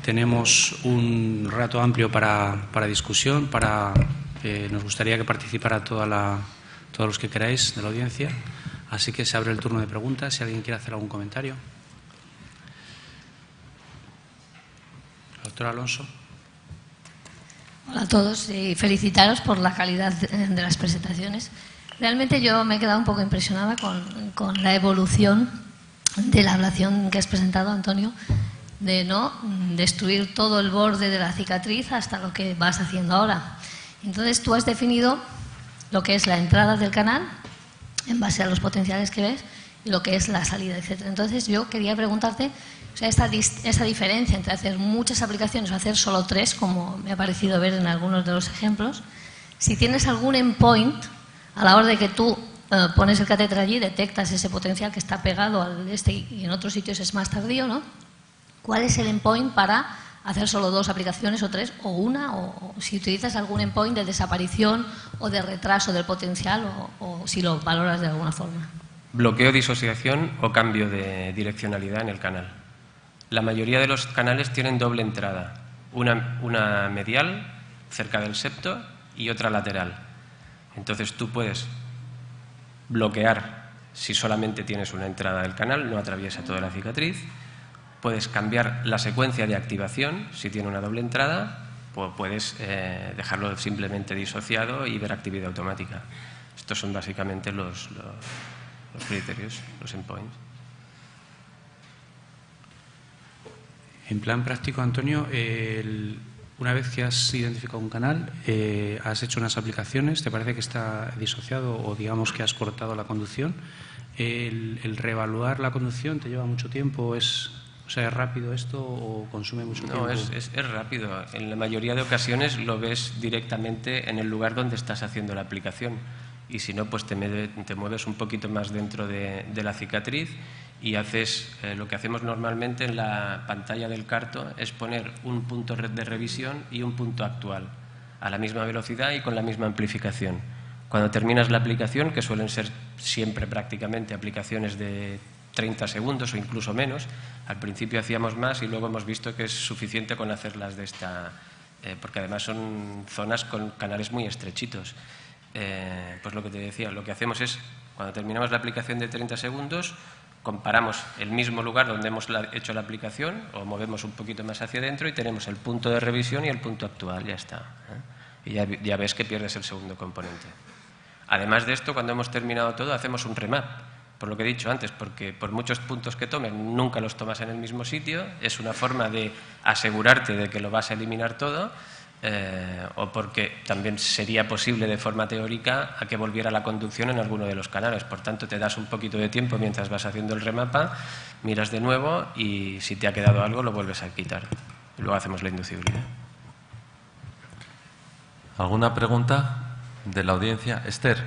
tenemos un rato amplio para discusión, nos gustaría que participara todos los que queráis de la audiencia. Así que se abre el turno de preguntas, si alguien quiere hacer algún comentario. Doctor Alonso. Hola a todos y felicitaros por la calidad de las presentaciones. Realmente yo me he quedado un poco impresionada con la evolución de la ablación que has presentado, Antonio, de no destruir todo el borde de la cicatriz hasta lo que vas haciendo ahora. Entonces tú has definido lo que es la entrada del canal en base a los potenciales que ves y lo que es la salida, etc. Entonces yo quería preguntarte, o sea, esta diferencia entre hacer muchas aplicaciones o hacer solo 3, como me ha parecido ver en algunos de los ejemplos, si tienes algún endpoint a la hora de que tú pones el catéter allí, detectas ese potencial que está pegado al y en otros sitios es más tardío, ¿no? ¿Cuál es el endpoint para hacer solo 2 aplicaciones o 3 o una? O si utilizas algún endpoint de desaparición o de retraso del potencial o si lo valoras de alguna forma. Bloqueo, disociación o cambio de direccionalidad en el canal. La mayoría de los canales tienen doble entrada, una medial cerca del septo y otra lateral. Entonces tú puedes bloquear si solamente tienes una entrada del canal, no atraviesa toda la cicatriz. Puedes cambiar la secuencia de activación si tiene una doble entrada, o puedes dejarlo simplemente disociado y ver actividad automática. Estos son básicamente los criterios, los endpoints. En plan práctico, Antonio, una vez que has identificado un canal, has hecho unas aplicaciones, ¿te parece que está disociado o digamos que has cortado la conducción? ¿El reevaluar la conducción te lleva mucho tiempo? ¿Es rápido esto o consume mucho tiempo? No, es rápido. En la mayoría de ocasiones lo ves directamente en el lugar donde estás haciendo la aplicación. Y si no, pues te mueves un poquito más dentro de la cicatriz y haces lo que hacemos normalmente en la pantalla del carto, es poner un punto de revisión y un punto actual a la misma velocidad y con la misma amplificación. Cuando terminas la aplicación, que suelen ser siempre prácticamente aplicaciones de 30 segundos o incluso menos, al principio hacíamos más y luego hemos visto que es suficiente con hacerlas de esta, porque además son zonas con canales muy estrechitos. Pues lo que te decía, lo que hacemos es, cuando terminamos la aplicación de 30 segundos, comparamos el mismo lugar donde hemos hecho la aplicación o movemos un poquito más hacia adentro y tenemos el punto de revisión y el punto actual, ya está. Y ya ves que pierdes el segundo componente. Además de esto, cuando hemos terminado todo, hacemos un remap, por lo que he dicho antes, porque por muchos puntos que tomen, nunca los tomas en el mismo sitio, es una forma de asegurarte de que lo vas a eliminar todo, o porque también sería posible de forma teórica a que volviera la conducción en alguno de los canales. Por tanto, te das un poquito de tiempo mientras vas haciendo el remapa, miras de nuevo y si te ha quedado algo lo vuelves a quitar. Y luego hacemos la inducibilidad. ¿Alguna pregunta de la audiencia? Esther,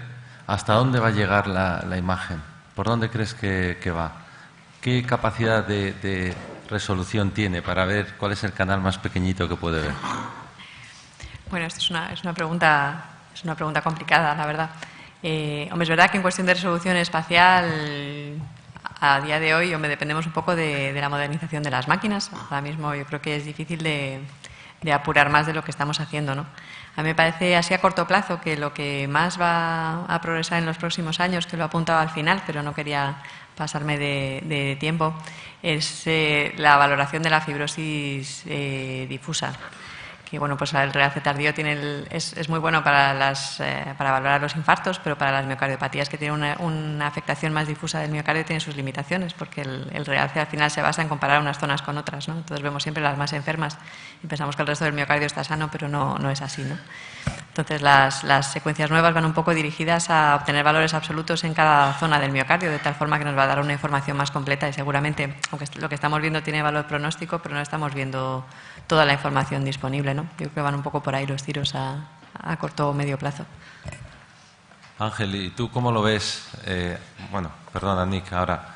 ¿hasta dónde va a llegar la imagen? ¿Por dónde crees que va? ¿Qué capacidad de resolución tiene para ver cuál es el canal más pequeñito que puede ver? Bueno, esto es una pregunta complicada, la verdad. Hombre, es verdad que en cuestión de resolución espacial, a día de hoy, dependemos un poco de la modernización de las máquinas. Ahora mismo yo creo que es difícil de apurar más de lo que estamos haciendo, ¿no? A mí me parece así a corto plazo que lo que más va a progresar en los próximos años, que lo he apuntado al final, pero no quería pasarme de tiempo, es la valoración de la fibrosis difusa. Que bueno, pues el realce tardío es muy bueno para valorar los infartos, pero para las miocardiopatías que tienen una afectación más difusa del miocardio tiene sus limitaciones, porque el realce al final se basa en comparar unas zonas con otras, ¿no? Entonces vemos siempre las más enfermas y pensamos que el resto del miocardio está sano, pero no es así, ¿no? Entonces las secuencias nuevas van un poco dirigidas a obtener valores absolutos en cada zona del miocardio, de tal forma que nos va a dar una información más completa y seguramente, aunque lo que estamos viendo tiene valor pronóstico, pero no estamos viendo toda la información disponible, ¿no? Yo creo que van un poco por ahí los tiros a corto o medio plazo. Ángel, ¿y tú cómo lo ves? Bueno, perdona, Nick, ahora,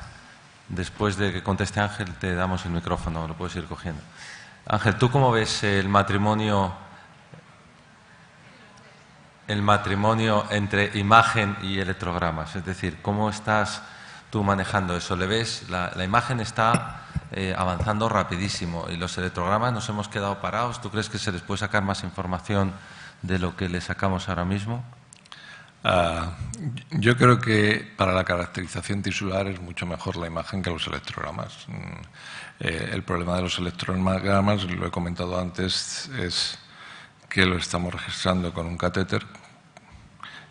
después de que conteste Ángel, te damos el micrófono, lo puedes ir cogiendo. Ángel, ¿tú cómo ves el matrimonio entre imagen y electrogramas? Es decir, ¿cómo estás tú manejando eso? ¿Le ves? La imagen está avanzando rapidísimo y los electrogramas nos hemos quedado parados. ¿Tú crees que se les puede sacar más información de lo que le sacamos ahora mismo? Yo creo que para la caracterización tisular es mucho mejor la imagen que los electrogramas. El problema de los electrogramas, lo he comentado antes, es que lo estamos registrando con un catéter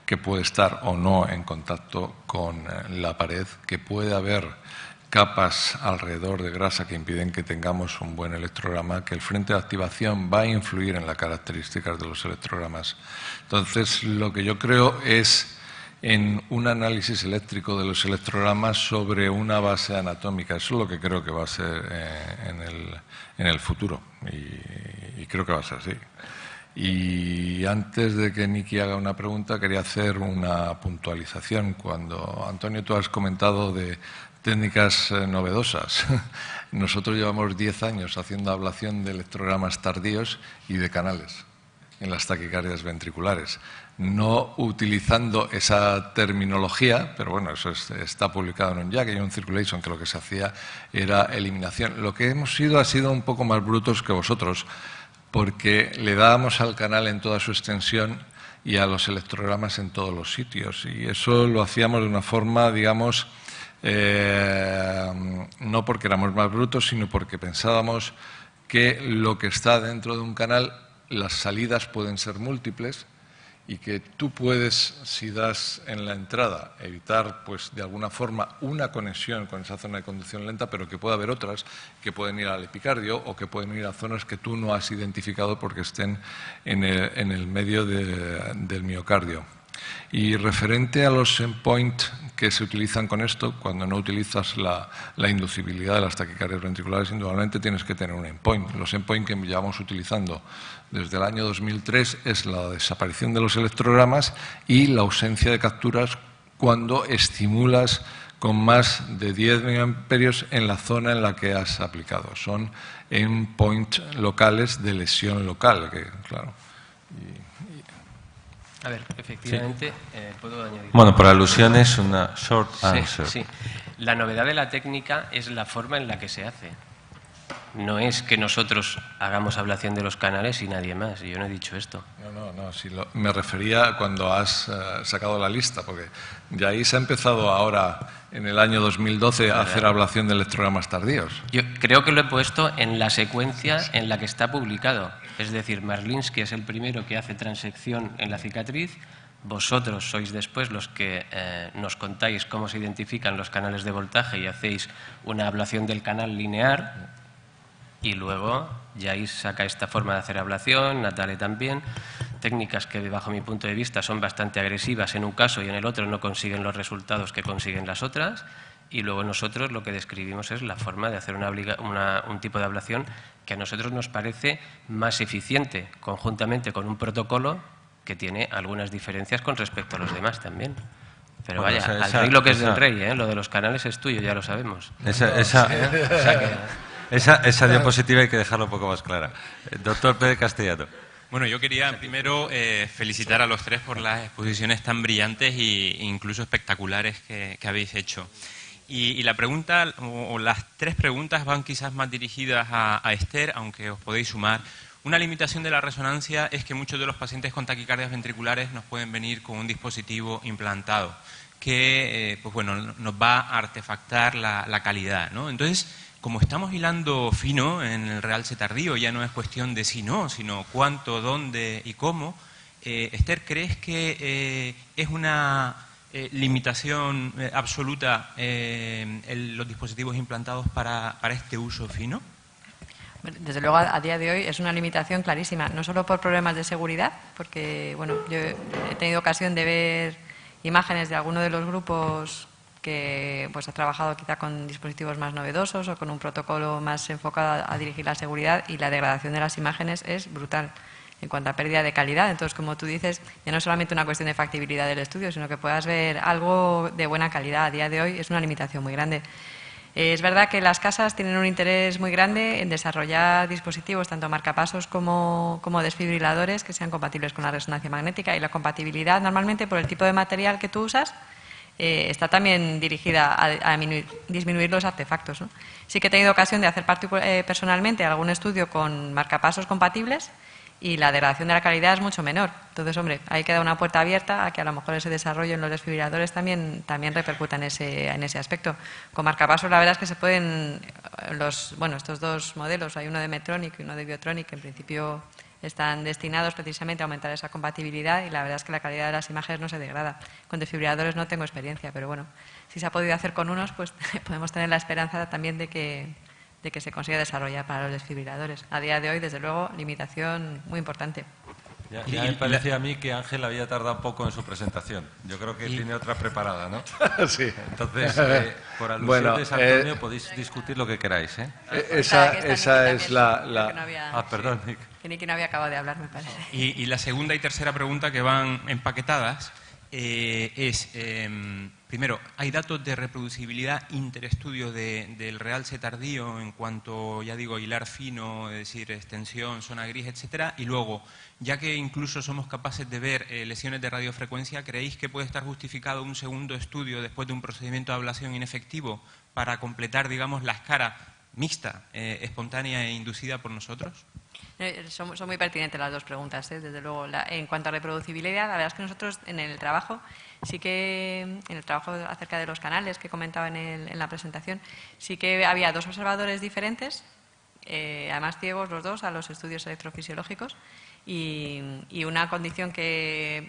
que puede estar o no en contacto con la pared, que puede haber capas alrededor de grasa que impiden que tengamos un buen electrograma, que el frente de activación va a influir en las características de los electrogramas. Entonces, lo que yo creo es en un análisis eléctrico de los electrogramas sobre una base anatómica. Eso es lo que creo que va a ser en el futuro y creo que va a ser así. Y antes de que Nicky haga una pregunta, quería hacer una puntualización. Cuando, Antonio, tú has comentado de técnicas novedosas. Nosotros llevamos 10 años haciendo ablación de electrogramas tardíos y de canales en las taquicardias ventriculares. No utilizando esa terminología, pero bueno, eso está publicado en un JACC y en un Circulation, que lo que se hacía era eliminación. Lo que hemos sido ha sido un poco más brutos que vosotros, porque le dábamos al canal en toda su extensión y a los electrogramas en todos los sitios. Y eso lo hacíamos de una forma, digamos, no porque éramos más brutos, sino porque pensábamos que lo que está dentro de un canal, las salidas pueden ser múltiples y que tú puedes, si das en la entrada, evitar pues de alguna forma una conexión con esa zona de conducción lenta, pero que puede haber otras que pueden ir al epicardio o que pueden ir a zonas que tú no has identificado porque estén en el medio del miocardio. Y referente a los endpoint que se utilizan con esto, cuando no utilizas la inducibilidad de las taquicardias ventriculares, indudablemente tienes que tener un endpoint. Los endpoint que llevamos utilizando desde el año 2003 es la desaparición de los electrogramas y la ausencia de capturas cuando estimulas con más de 10 miliamperios en la zona en la que has aplicado. Son endpoint locales de lesión local, que claro. A ver, efectivamente, sí. ¿Puedo añadir? Bueno, por alusiones, una short answer. Sí. La novedad de la técnica es la forma en la que se hace. No es que nosotros hagamos ablación de los canales y nadie más. Yo no he dicho esto. No. Sí, me refería cuando has sacado la lista, porque de ahí se ha empezado ahora, en el año 2012, a hacer ablación de electrogramas tardíos. Yo creo que lo he puesto en la secuencia en la que está publicado. Es decir, Marlinsky es el primero que hace transección en la cicatriz. Vosotros sois después los que nos contáis cómo se identifican los canales de voltaje y hacéis una ablación del canal lineal. Y luego Yais saca esta forma de hacer ablación, Natale también, técnicas que bajo mi punto de vista son bastante agresivas en un caso y en el otro no consiguen los resultados que consiguen las otras, y luego nosotros lo que describimos es la forma de hacer un tipo de ablación que a nosotros nos parece más eficiente, conjuntamente con un protocolo que tiene algunas diferencias con respecto a los demás también. Pero bueno, vaya, al rey lo que es del rey, lo de los canales es tuyo, ya lo sabemos. Esa diapositiva hay que dejarla un poco más clara. Doctor Pérez Castellano. Bueno, yo quería primero felicitar a los tres por las exposiciones tan brillantes e incluso espectaculares que habéis hecho. Y la pregunta, o las tres preguntas van quizás más dirigidas a Esther, aunque os podéis sumar. Una limitación de la resonancia es que muchos de los pacientes con taquicardias ventriculares nos pueden venir con un dispositivo implantado que pues bueno, nos va a artefactar la calidad, ¿no? Entonces, como estamos hilando fino en el realce tardío, ya no es cuestión de si no, sino cuánto, dónde y cómo. Esther, ¿crees que es una limitación absoluta los dispositivos implantados para este uso fino? Desde luego, a día de hoy es una limitación clarísima, no solo por problemas de seguridad, porque bueno, yo he tenido ocasión de ver imágenes de alguno de los grupos que pues ha trabajado quizá con dispositivos más novedosos o con un protocolo más enfocado a dirigir la seguridad, y la degradación de las imágenes es brutal en cuanto a pérdida de calidad. Entonces, como tú dices, ya no es solamente una cuestión de factibilidad del estudio, sino que puedas ver algo de buena calidad. A día de hoy es una limitación muy grande. Es verdad que las casas tienen un interés muy grande en desarrollar dispositivos, tanto marcapasos como desfibriladores, que sean compatibles con la resonancia magnética, y la compatibilidad, normalmente por el tipo de material que tú usas, está también dirigida a disminuir los artefactos, ¿no? Sí que he tenido ocasión de hacer personalmente algún estudio con marcapasos compatibles y la degradación de la calidad es mucho menor. Entonces, hombre, ahí queda una puerta abierta a que a lo mejor ese desarrollo en los desfibriladores también repercuta en ese aspecto. Con marcapasos la verdad es que se pueden, estos dos modelos, hay uno de Medtronic y uno de Biotronic, que en principio están destinados precisamente a aumentar esa compatibilidad y la verdad es que la calidad de las imágenes no se degrada. Con desfibriladores no tengo experiencia, pero bueno, si se ha podido hacer con unos, pues podemos tener la esperanza también de que se consiga desarrollar para los desfibriladores. A día de hoy, desde luego, limitación muy importante. Ya me parecía a mí que Ángel había tardado un poco en su presentación. Yo creo que tiene otra preparada, ¿no? Sí. Entonces, por alusiones, Antonio, podéis discutir lo que queráis, ¿eh? Esa es la... Perdón, Nick. Que Nicky no había acabado de hablar, me parece. Y la segunda y tercera pregunta, que van empaquetadas, primero, ¿hay datos de reproducibilidad interestudio del realce tardío en cuanto, ya digo, hilar fino, es decir, extensión, zona gris, etcétera? Y luego, ya que incluso somos capaces de ver lesiones de radiofrecuencia, ¿creéis que puede estar justificado un segundo estudio después de un procedimiento de ablación inefectivo para completar, digamos, la escara mixta, espontánea e inducida por nosotros? Son muy pertinentes las dos preguntas, ¿eh? Desde luego. En cuanto a reproducibilidad, la verdad es que nosotros en el trabajo, acerca de los canales que comentaba en la presentación, sí que había dos observadores diferentes, además ciegos los dos a los estudios electrofisiológicos, y una condición que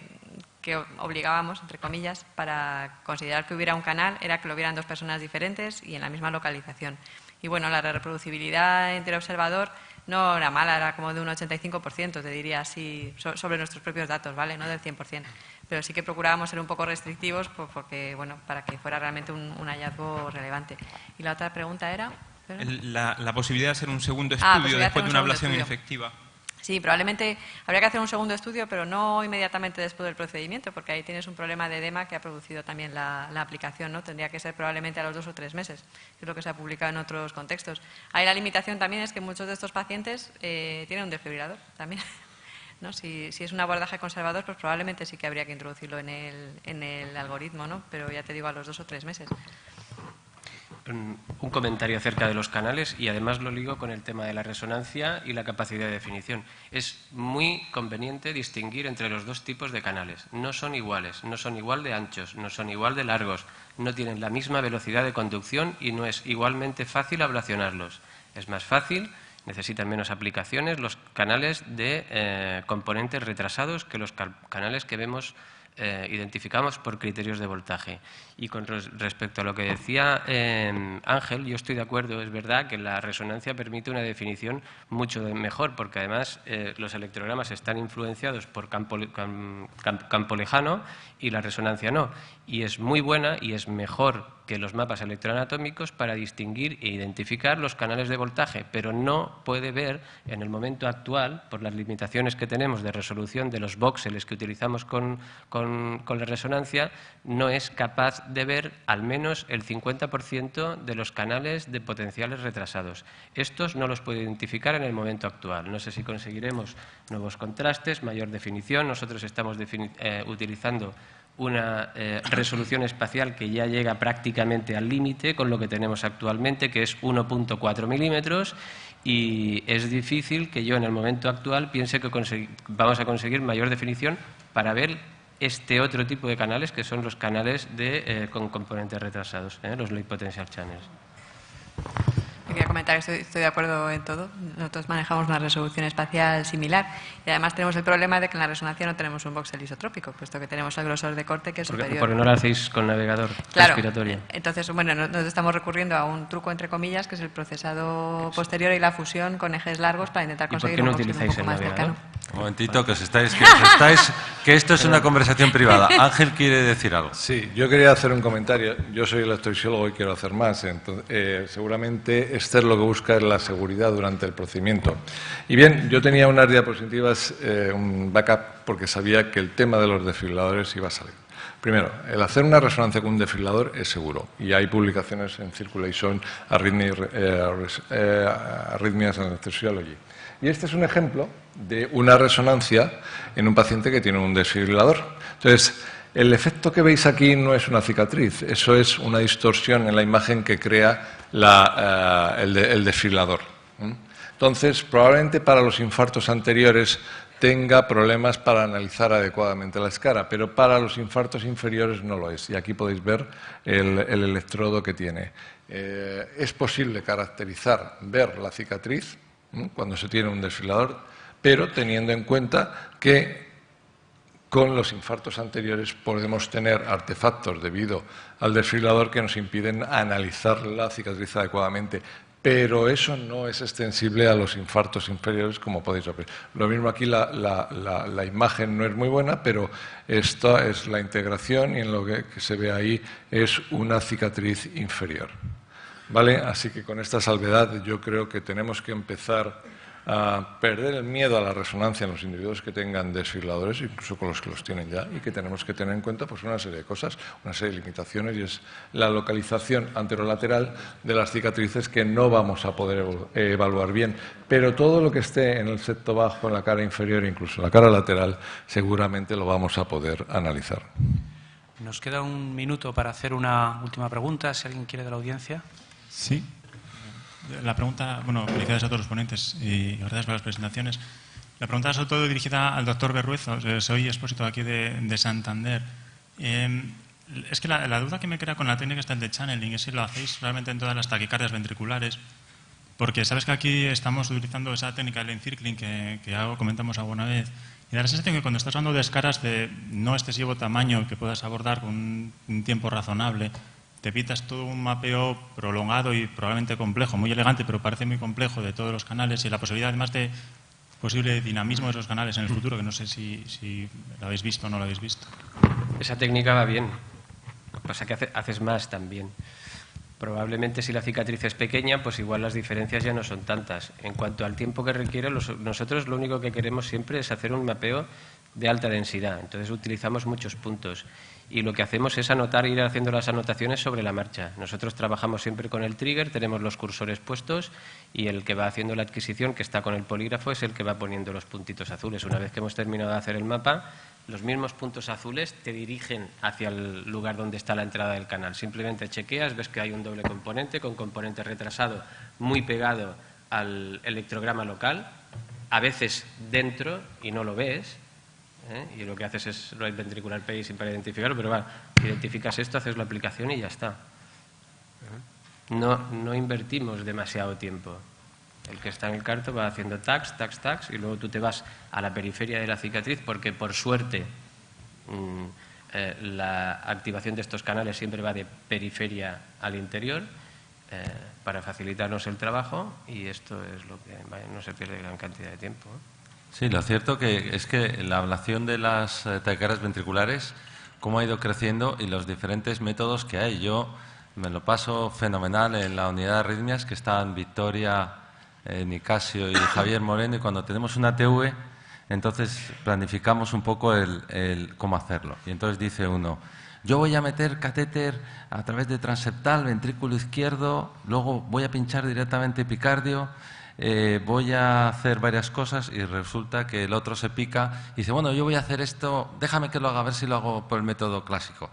obligábamos, entre comillas, para considerar que hubiera un canal era que lo vieran dos personas diferentes y en la misma localización. Y bueno, la reproducibilidad entre observador no era mala, era como de un 85%, te diría así, sobre nuestros propios datos, ¿vale? No del 100%. Pero sí que procurábamos ser un poco restrictivos porque, bueno, para que fuera realmente un hallazgo relevante. Y la otra pregunta era... La posibilidad de hacer un segundo estudio después de una ablación inefectiva. Sí, probablemente habría que hacer un segundo estudio, pero no inmediatamente después del procedimiento, porque ahí tienes un problema de edema que ha producido también la aplicación, ¿no? Tendría que ser probablemente a los 2 o 3 meses, que es lo que se ha publicado en otros contextos. Ahí la limitación también es que muchos de estos pacientes tienen un desfibrilador también, ¿no? Si es un abordaje conservador, pues probablemente sí que habría que introducirlo en el algoritmo, ¿no? Pero ya te digo, a los 2 o 3 meses. Un comentario acerca de los canales y además lo ligo con el tema de la resonancia y la capacidad de definición. Es muy conveniente distinguir entre los dos tipos de canales. No son iguales, no son igual de anchos, no son igual de largos, no tienen la misma velocidad de conducción y no es igualmente fácil ablacionarlos. Es más fácil, necesitan menos aplicaciones los canales de componentes retrasados que los canales que identificamos por criterios de voltaje. Y con respecto a lo que decía Ángel, yo estoy de acuerdo, es verdad que la resonancia permite una definición mucho mejor, porque además los electrogramas están influenciados por campo lejano y la resonancia no. Y es muy buena y es mejor que los mapas electroanatómicos para distinguir e identificar los canales de voltaje, pero no puede ver en el momento actual, por las limitaciones que tenemos de resolución de los voxeles que utilizamos con la resonancia, no es capaz de ver al menos el 50% de los canales de potenciales retrasados. Estos no los puede identificar en el momento actual. No sé si conseguiremos nuevos contrastes, mayor definición. Nosotros estamos utilizando una resolución espacial que ya llega prácticamente al límite con lo que tenemos actualmente, que es 1.4 milímetros, y es difícil que yo en el momento actual piense que vamos a conseguir mayor definición para ver este otro tipo de canales, que son los canales con componentes retrasados, los low potential channels. Quería comentar que estoy de acuerdo en todo. Nosotros manejamos una resolución espacial similar y además tenemos el problema de que en la resonancia no tenemos un voxel isotrópico, puesto que tenemos el grosor de corte que es superior. Porque no lo hacéis con navegador respiratorio. Entonces, bueno, nosotros estamos recurriendo a un truco, entre comillas, que es el procesado posterior y la fusión con ejes largos para intentar conseguir un voxel un poco más cercano. Un momentito, que esto es una conversación privada. Ángel quiere decir algo. Sí, yo quería hacer un comentario. Yo soy electrofisiólogo y quiero hacer más. Entonces, seguramente Esther lo que busca es la seguridad durante el procedimiento. Y bien, yo tenía unas diapositivas, un backup, porque sabía que el tema de los desfibriladores iba a salir. Primero, el hacer una resonancia con un desfibrilador es seguro. Y hay publicaciones en Circulation, Arrhythmias and Electrophysiology. Y este es un ejemplo de una resonancia en un paciente que tiene un desfibrilador. Entonces, El efecto que veis aquí no es una cicatriz, eso es una distorsión en la imagen que crea el desfibrilador. Entonces, probablemente para los infartos anteriores tenga problemas para analizar adecuadamente la escara, pero para los infartos inferiores no lo es. Y aquí podéis ver el electrodo que tiene. Es posible caracterizar, ver la cicatriz cuando se tiene un desfibrilador, pero teniendo en cuenta que con los infartos anteriores podemos tener artefactos debido al desfibrilador que nos impiden analizar la cicatriz adecuadamente. Pero eso no es extensible a los infartos inferiores, como podéis ver. Lo mismo aquí, la imagen no es muy buena, pero esta es la integración y en lo que se ve ahí es una cicatriz inferior. ¿Vale? Así que con esta salvedad yo creo que tenemos que empezar a perder el miedo a la resonancia en los individuos que tengan desfibriladores, incluso con los que los tienen ya, y que tenemos que tener en cuenta pues, una serie de cosas, una serie de limitaciones, y es la localización anterolateral de las cicatrices que no vamos a poder evaluar bien. Pero todo lo que esté en el septo bajo, en la cara inferior, incluso en la cara lateral, seguramente lo vamos a poder analizar. Nos queda un minuto para hacer una última pregunta, si alguien quiere de la audiencia. Sí. La pregunta, bueno, felicidades a todos los ponentes y gracias por las presentaciones. La pregunta es sobre todo dirigida al doctor Berruezo. Soy expósito aquí de Santander. Es que la duda que me crea con la técnica está el de channeling, es si lo hacéis realmente en todas las taquicardias ventriculares, porque sabes que aquí estamos utilizando esa técnica del encircling que comentamos alguna vez, y da la sensación que cuando estás hablando de escaras de no excesivo tamaño que puedas abordar con un tiempo razonable, te evitas todo un mapeo prolongado y probablemente complejo, muy elegante, pero parece muy complejo, de todos los canales, y la posibilidad además de posible dinamismo de esos canales en el futuro, que no sé si lo habéis visto o no lo habéis visto. Esa técnica va bien, lo que pasa es que haces más también. Probablemente si la cicatriz es pequeña, pues igual las diferencias ya no son tantas. En cuanto al tiempo que requiere, nosotros lo único que queremos siempre es hacer un mapeo de alta densidad, entonces utilizamos muchos puntos. Y lo que hacemos es ir haciendo las anotaciones sobre la marcha. Nosotros trabajamos siempre con el trigger, tenemos los cursores puestos y el que va haciendo la adquisición, que está con el polígrafo, es el que va poniendo los puntitos azules. Una vez que hemos terminado de hacer el mapa, los mismos puntos azules te dirigen hacia el lugar donde está la entrada del canal. Simplemente chequeas, ves que hay un doble componente con componente retrasado muy pegado al electrograma local, a veces dentro y no lo ves. Y lo que haces es right ventricular pacing para identificarlo, pero identificas esto, haces la aplicación y ya está. No invertimos demasiado tiempo. El que está en el carto va haciendo tags, tags, tags, y luego tú te vas a la periferia de la cicatriz, porque por suerte la activación de estos canales siempre va de periferia al interior para facilitarnos el trabajo, y esto es lo que no se pierde gran cantidad de tiempo. Sí, lo cierto es que la ablación de las taquicardias ventriculares, cómo ha ido creciendo y los diferentes métodos que hay. Yo me lo paso fenomenal en la unidad de arritmias, que están Victoria, Nicasio y Javier Moreno, y cuando tenemos una TV, entonces planificamos un poco el cómo hacerlo. Y entonces dice uno, yo voy a meter catéter a través de transeptal, ventrículo izquierdo, luego voy a pinchar directamente epicardio, voy a hacer varias cosas, y resulta que el otro se pica y dice, bueno, yo voy a hacer esto, déjame que lo haga, a ver si lo hago por el método clásico.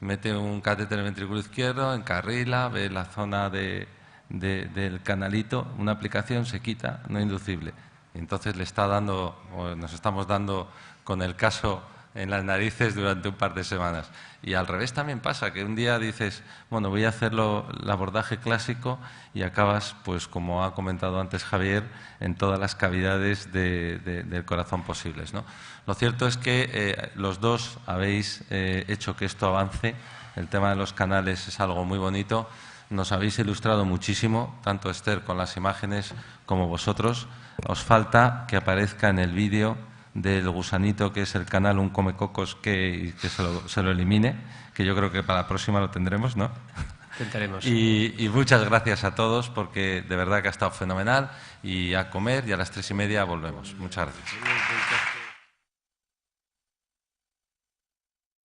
Mete un catéter en el ventrículo izquierdo, encarrila, ve la zona del canalito, una aplicación, se quita, no inducible. Y entonces le está dando, o nos estamos dando con el caso en las narices durante un par de semanas. Y al revés también pasa, que un día dices, bueno, voy a hacerlo el abordaje clásico, y acabas, pues como ha comentado antes Javier, en todas las cavidades del corazón posibles, ¿no? Lo cierto es que los dos habéis hecho que esto avance. El tema de los canales es algo muy bonito. Nos habéis ilustrado muchísimo, tanto Esther con las imágenes como vosotros. Os falta que aparezca en el vídeo del gusanito, que es el canal Un Comecocos, que se lo elimine, que yo creo que para la próxima lo tendremos, ¿no? Intentaremos. Y muchas gracias a todos, porque de verdad que ha estado fenomenal, y a comer, y a las 3:30 volvemos. Muchas gracias.